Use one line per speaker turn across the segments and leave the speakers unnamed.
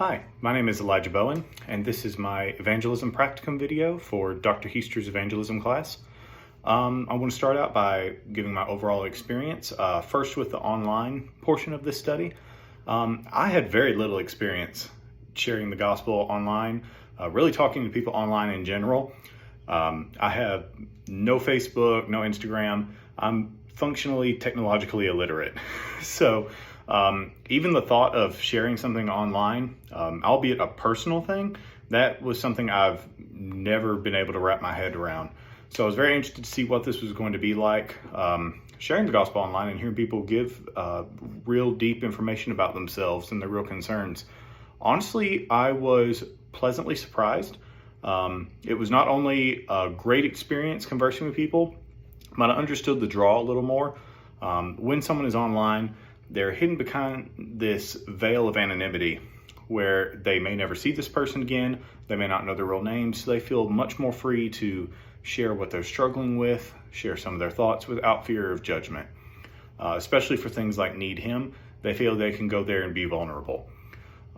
Hi, my name is Elijah Bowen, and this is my Evangelism Practicum video for Dr. Heaster's evangelism class. I want to start out by giving my overall experience, first with the online portion of this study. I had very little experience sharing the gospel online, really talking to people online in general. I have no Facebook, no Instagram. I'm functionally technologically illiterate. So even the thought of sharing something online, albeit a personal thing, that was something I've never been able to wrap my head around. So I was very interested to see what this was going to be like, sharing the gospel online and hearing people give real deep information about themselves and their real concerns. Honestly, I was pleasantly surprised. It was not only a great experience conversing with people, but I understood the draw a little more. When someone is online, they're hidden behind this veil of anonymity where they may never see this person again. They may not know their real names. So they feel much more free to share what they're struggling with, share some of their thoughts without fear of judgment. Especially for things like need him, they feel they can go there and be vulnerable.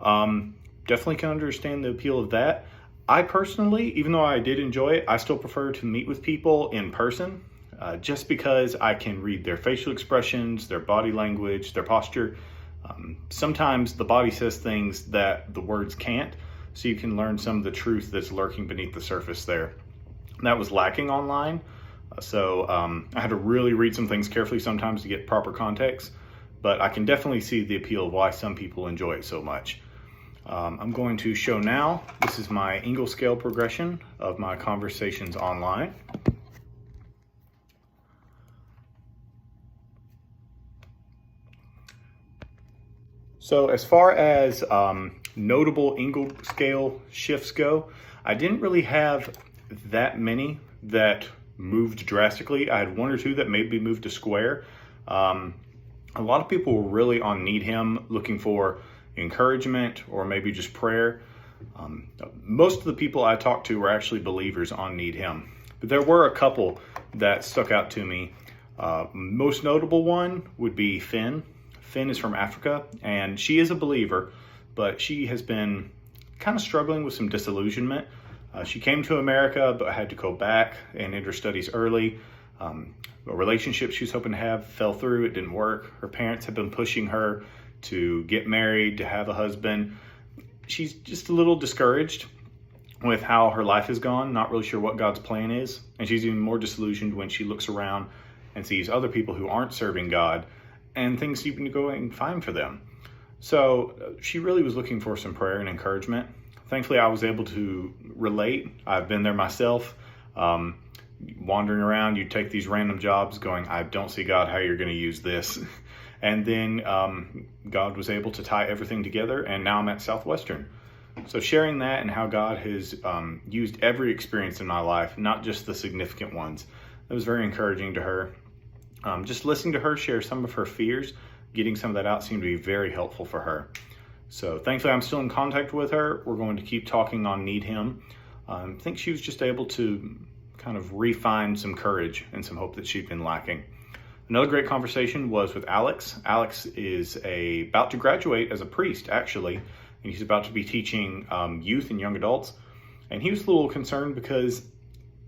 Definitely can understand the appeal of that. I personally, even though I did enjoy it, I still prefer to meet with people in person. Just because I can read their facial expressions, their body language, their posture. Sometimes the body says things that the words can't, so you can learn some of the truth that's lurking beneath the surface there. And that was lacking online, so I had to really read some things carefully sometimes to get proper context, but I can definitely see the appeal of why some people enjoy it so much. I'm going to show now, this is my Ingle scale progression of my conversations online. So as far as notable Ingle scale shifts go, I didn't really have that many that moved drastically. I had one or two that maybe moved to square. A lot of people were really on need him, looking for encouragement or maybe just prayer. Most of the people I talked to were actually believers on need him, but there were a couple that stuck out to me. Most notable one would be Finn. Finn is from Africa, and she is a believer, but she has been kind of struggling with some disillusionment. She came to America, but had to go back and end her studies early. A relationship she was hoping to have fell through. It didn't work. Her parents have been pushing her to get married, to have a husband. She's just a little discouraged with how her life has gone, not really sure what God's plan is. And she's even more disillusioned when she looks around and sees other people who aren't serving God and things seem to be going fine for them. So she really was looking for some prayer and encouragement. Thankfully, I was able to relate. I've been there myself, wandering around. You take these random jobs going, I don't see God, how you're going to use this. And then God was able to tie everything together, and now I'm at Southwestern. So sharing that and how God has used every experience in my life, not just the significant ones, that was very encouraging to her. Just listening to her share some of her fears, getting some of that out seemed to be very helpful for her. So thankfully I'm still in contact with her. We're going to keep talking on need him. I think she was just able to kind of refine some courage and some hope that she'd been lacking. Another great conversation was with Alex. Alex is about to graduate as a priest, actually, and he's about to be teaching youth and young adults. And he was a little concerned because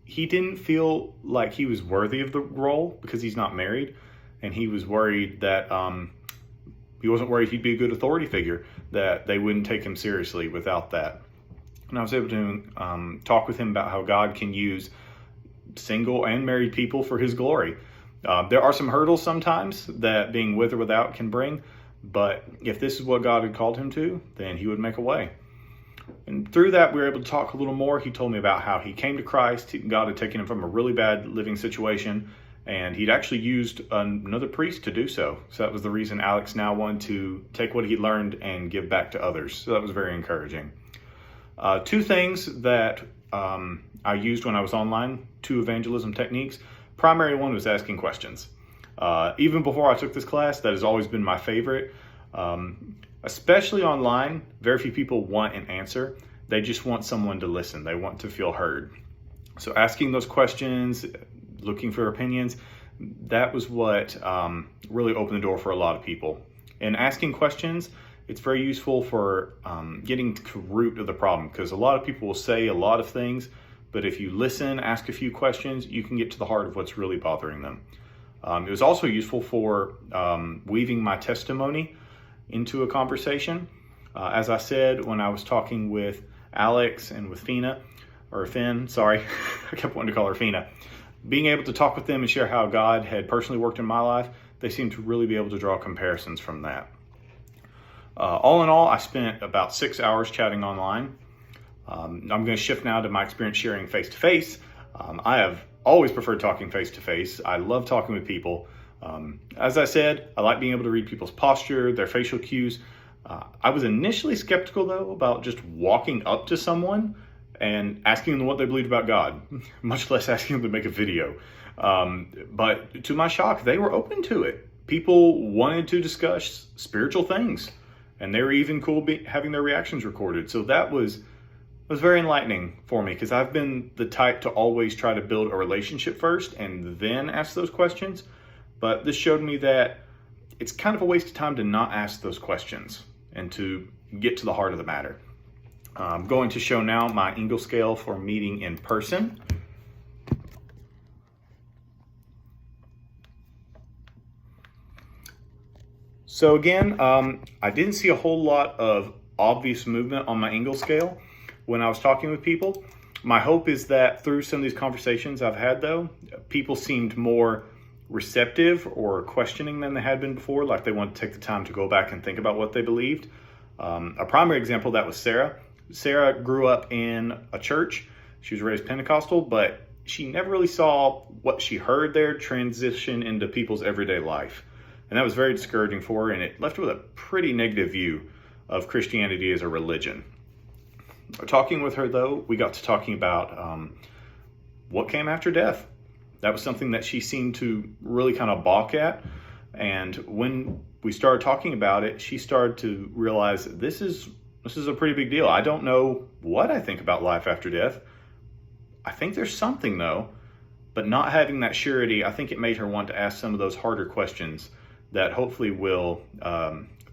he didn't feel like he was worthy of the role because he's not married. And he was worried that he wasn't worried he'd be a good authority figure, that they wouldn't take him seriously without that. And I was able to talk with him about how God can use single and married people for his glory. There are some hurdles sometimes that being with or without can bring, but if this is what God had called him to, then he would make a way. And through that, we were able to talk a little more. He told me about how he came to Christ. God had taken him from a really bad living situation, and he'd actually used another priest to do so. So that was the reason Alex now wanted to take what he learned and give back to others. So that was very encouraging. Two things that I used when I was online, two evangelism techniques. Primary one was asking questions. Even before I took this class, that has always been my favorite. Especially online, very few people want an answer. They just want someone to listen. They want to feel heard. So asking those questions, looking for opinions, that was what really opened the door for a lot of people. And asking questions It's very useful for getting to the root of the problem, because a lot of people will say a lot of things, but if you listen, ask a few questions, you can get to the heart of what's really bothering them. It was also useful for weaving my testimony into a conversation. As I said, when I was talking with Alex and with Finn, sorry, I kept wanting to call her Fina, being able to talk with them and share how God had personally worked in my life, they seemed to really be able to draw comparisons from that. All in all, I spent about 6 hours chatting online. I'm going to shift now to my experience sharing face-to-face. I have always preferred talking face-to-face. I love talking with people. As I said, I like being able to read people's posture, their facial cues. I was initially skeptical, though, about just walking up to someone and asking them what they believed about God, much less asking them to make a video. But to my shock, they were open to it. People wanted to discuss spiritual things, and they were even cool having their reactions recorded. So that was very enlightening for me, because I've been the type to always try to build a relationship first and then ask those questions. But this showed me that it's kind of a waste of time to not ask those questions and to get to the heart of the matter. I'm going to show now my Engel scale for meeting in person. So again, I didn't see a whole lot of obvious movement on my Engel scale when I was talking with people. My hope is that through some of these conversations I've had, though, people seemed more receptive or questioning than they had been before, like they wanted to take the time to go back and think about what they believed. A primary example of that was Sarah. Sarah grew up in a church. She was raised Pentecostal, but she never really saw what she heard there transition into people's everyday life. And that was very discouraging for her, and it left her with a pretty negative view of Christianity as a religion. Talking with her, though, we got to talking about what came after death. That was something that she seemed to really kind of balk at. And when we started talking about it, she started to realize that this is a pretty big deal. I don't know what I think about life after death. I think there's something, though, but not having that surety, I think it made her want to ask some of those harder questions that hopefully will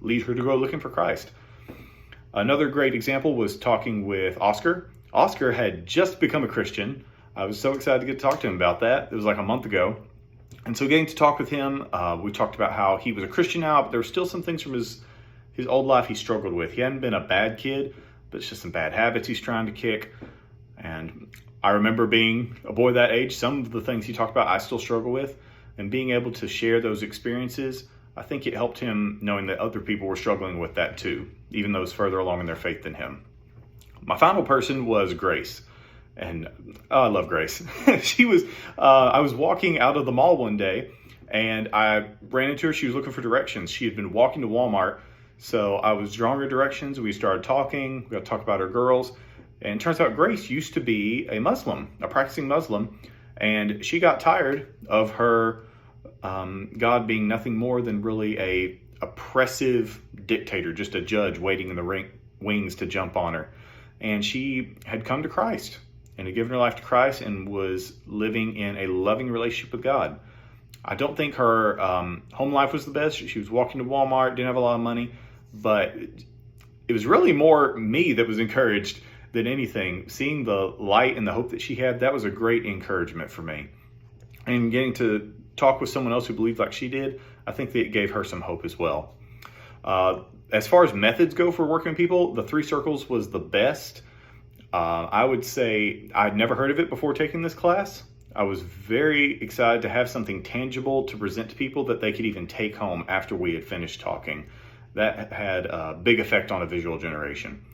lead her to go looking for Christ. Another great example was talking with Oscar. Oscar had just become a Christian. I was so excited to get to talk to him about that. It was like a month ago. And so getting to talk with him, we talked about how he was a Christian now, but there were still some things from his old life he struggled with. He hadn't been a bad kid, but it's just some bad habits he's trying to kick. And I remember being a boy that age, some of the things he talked about I still struggle with. And being able to share those experiences, I think it helped him knowing that other people were struggling with that too, even those further along in their faith than him. My final person was Grace. And I love Grace. I was walking out of the mall one day and I ran into her. She was looking for directions. She had been walking to Walmart. So I was drawing her directions. We started talking. We got to talk about her girls. And it turns out Grace used to be a Muslim, a practicing Muslim. And she got tired of her God being nothing more than really a oppressive dictator, just a judge waiting in the wings to jump on her. And she had come to Christ and had given her life to Christ and was living in a loving relationship with God. I don't think her home life was the best. She was walking to Walmart, didn't have a lot of money, but it was really more me that was encouraged than anything. Seeing the light and the hope that she had, that was a great encouragement for me. And getting to talk with someone else who believed like she did, I think that it gave her some hope as well. As far as methods go for working with people, the 3 circles was the best. I would say I'd never heard of it before taking this class. I was very excited to have something tangible to present to people that they could even take home after we had finished talking. That had a big effect on a visual generation.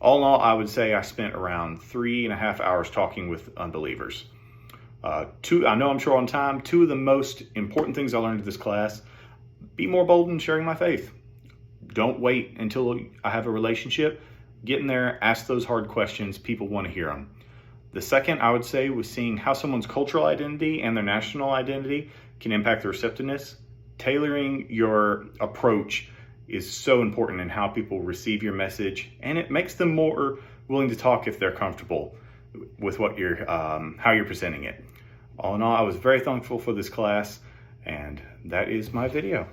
All in all, I would say I spent around 3.5 hours talking with unbelievers. I know I'm short on time. 2 of the most important things I learned in this class: be more bold in sharing my faith. Don't wait until I have a relationship. Get in there, ask those hard questions. People want to hear them. The second, I would say, was seeing how someone's cultural identity and their national identity can impact their receptiveness. Tailoring your approach is so important in how people receive your message, and it makes them more willing to talk if they're comfortable with what how you're presenting it. All in all, I was very thankful for this class, and that is my video.